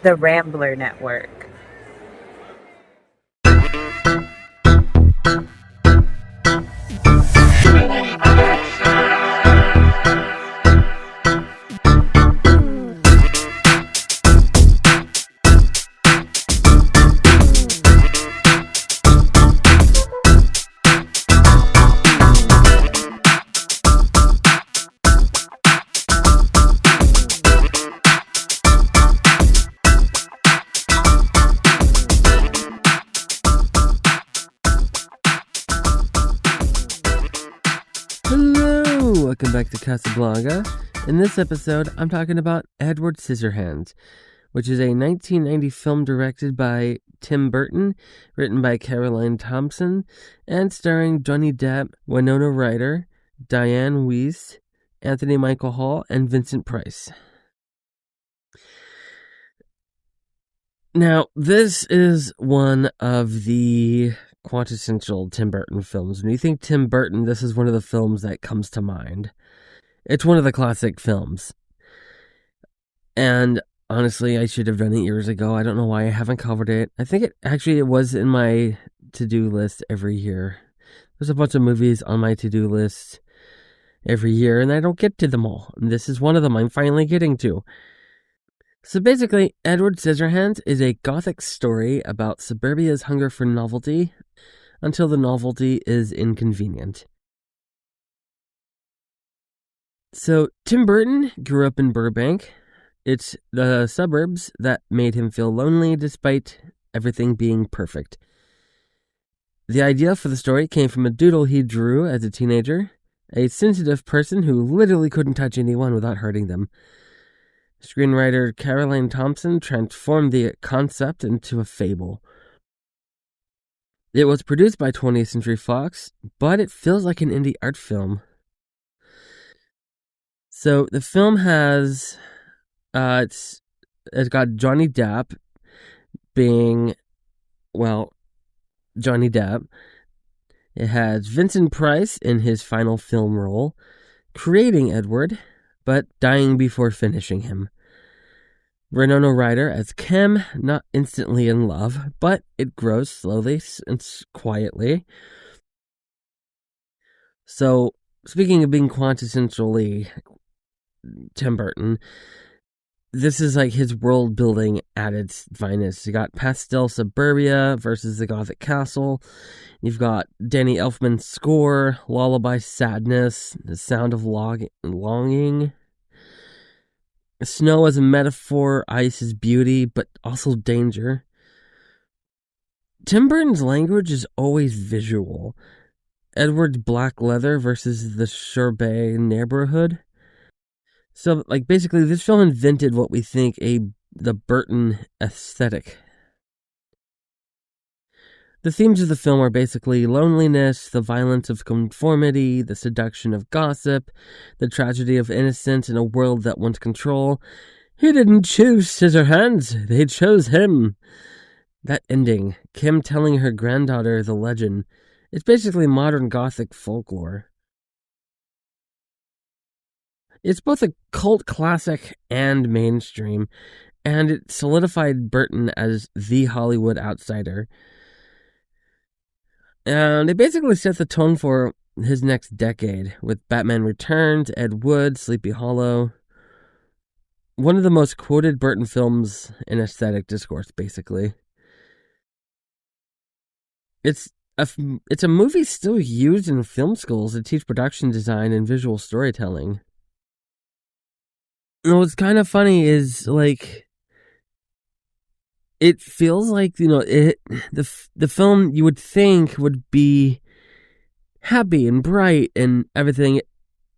the Rambler Network. Welcome back to Casablanca. In this episode, I'm talking about Edward Scissorhands, which is a 1990 film directed by Tim Burton, written by Caroline Thompson, and starring Johnny Depp, Winona Ryder, Diane Wiest, Anthony Michael Hall, and Vincent Price. Now, this is one of the quintessential Tim Burton films. When you think Tim Burton, this is one of the films that comes to mind. It's one of the classic films. And honestly, I should have done it years ago. I don't know why I haven't covered it. I think it was in my to-do list every year. There's a bunch of movies on my to-do list every year, and I don't get to them all. And this is one of them I'm finally getting to. So basically, Edward Scissorhands is a gothic story about suburbia's hunger for novelty until the novelty is inconvenient. So, Tim Burton grew up in Burbank. It's the suburbs that made him feel lonely despite everything being perfect. The idea for the story came from a doodle he drew as a teenager, a sensitive person who literally couldn't touch anyone without hurting them. Screenwriter Caroline Thompson transformed the concept into a fable. It was produced by 20th Century Fox, but it feels like an indie art film. So the film has, it's got Johnny Depp being, Johnny Depp. It has Vincent Price in his final film role, creating Edward, but dying before finishing him. Winona Ryder as Kim, not instantly in love, but it grows slowly and quietly. So, speaking of being quintessentially Tim Burton, this is like his world building at its finest. You got pastel suburbia versus the gothic castle. You've got Danny Elfman's score, lullaby sadness, the sound of longing. Snow as a metaphor, ice is beauty, but also danger. Tim Burton's language is always visual. Edward's black leather versus the Sherbet neighborhood. So, basically, this film invented what we think the Burton aesthetic. The themes of the film are basically loneliness, the violence of conformity, the seduction of gossip, the tragedy of innocence in a world that wants control. He didn't choose Scissorhands, they chose him. That ending, Kim telling her granddaughter the legend, it's basically modern gothic folklore. It's both a cult classic and mainstream, and it solidified Burton as the Hollywood outsider. And it basically set the tone for his next decade, with Batman Returns, Ed Wood, Sleepy Hollow. One of the most quoted Burton films in aesthetic discourse, basically. It's a movie still used in film schools to teach production design and visual storytelling. And what's kind of funny is, it feels like, the film you would think would be happy and bright and everything.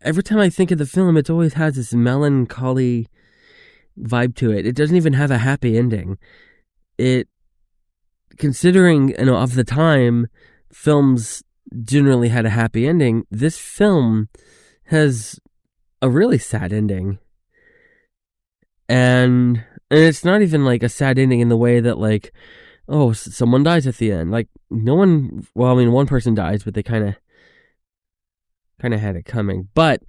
Every time I think of the film, it always has this melancholy vibe to it. It doesn't even have a happy ending. Considering, of the time, films generally had a happy ending, this film has a really sad ending. And it's not even a sad ending in the way that someone dies at the end. No one, one person dies, but they kind of had it coming. But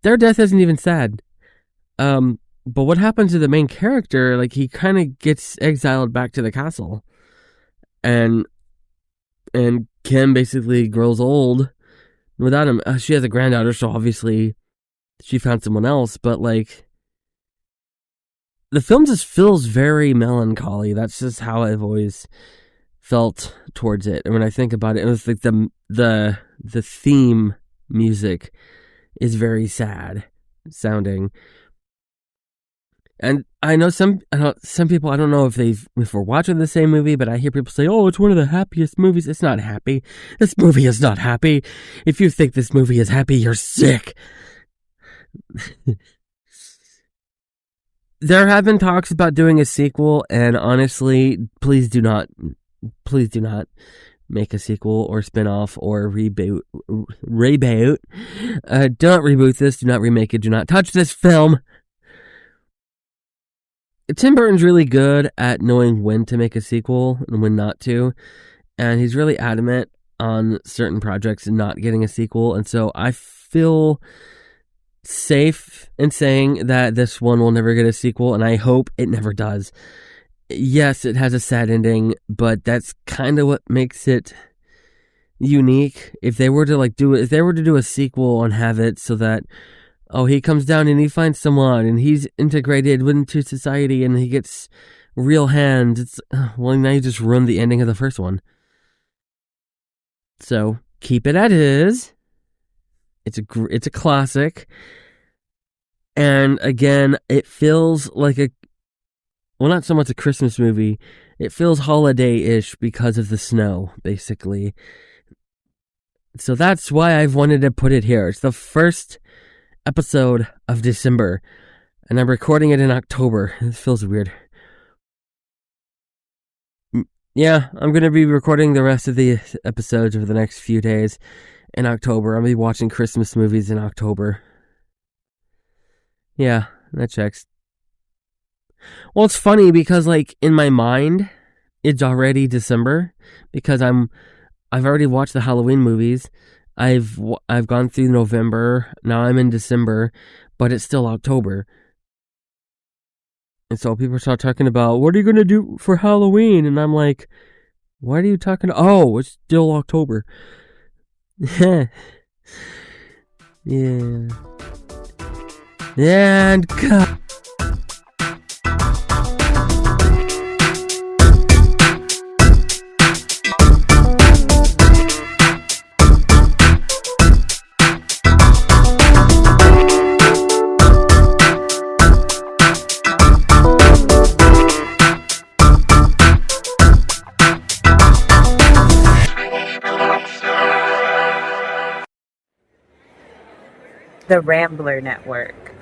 their death isn't even sad. But what happened to the main character? Like, he kind of gets exiled back to the castle, and Kim basically grows old without him. She has a granddaughter, so obviously she found someone else. But like, the film just feels very melancholy. That's just how I've always felt towards it. And when I think about it, it was like the theme music is very sad sounding. And I know some people, I don't know if we're watching the same movie, but I hear people say, "Oh, it's one of the happiest movies." It's not happy. This movie is not happy. If you think this movie is happy, you're sick. There have been talks about doing a sequel, and honestly, please do not make a sequel or spin-off or reboot. Do not reboot this. Do not remake it. Do not touch this film. Tim Burton's really good at knowing when to make a sequel and when not to, and he's really adamant on certain projects not getting a sequel, and so I feel safe in saying that this one will never get a sequel, and I hope it never does. Yes, it has a sad ending, but that's kind of what makes it unique. If they were to do a sequel and have it so that, oh, he comes down and he finds someone and he's integrated into society and he gets real hands, it's, well, now you just ruined the ending of the first one. So keep it as is. It's a classic, and again, it feels like not so much a Christmas movie. It feels holiday-ish because of the snow, basically. So that's why I've wanted to put it here. It's the first episode of December, and I'm recording it in October. It feels weird. Yeah, I'm going to be recording the rest of the episodes over the next few days in October. I'll be watching Christmas movies in October. Yeah, that checks. Well, it's funny because, like, in my mind, it's already December because I've already watched the Halloween movies. I've gone through November. Now I'm in December, but it's still October. And so people start talking about, what are you going to do for Halloween? And I'm like, what are you talking about? Oh, it's still October. Yeah. And cut. The Rambler Network.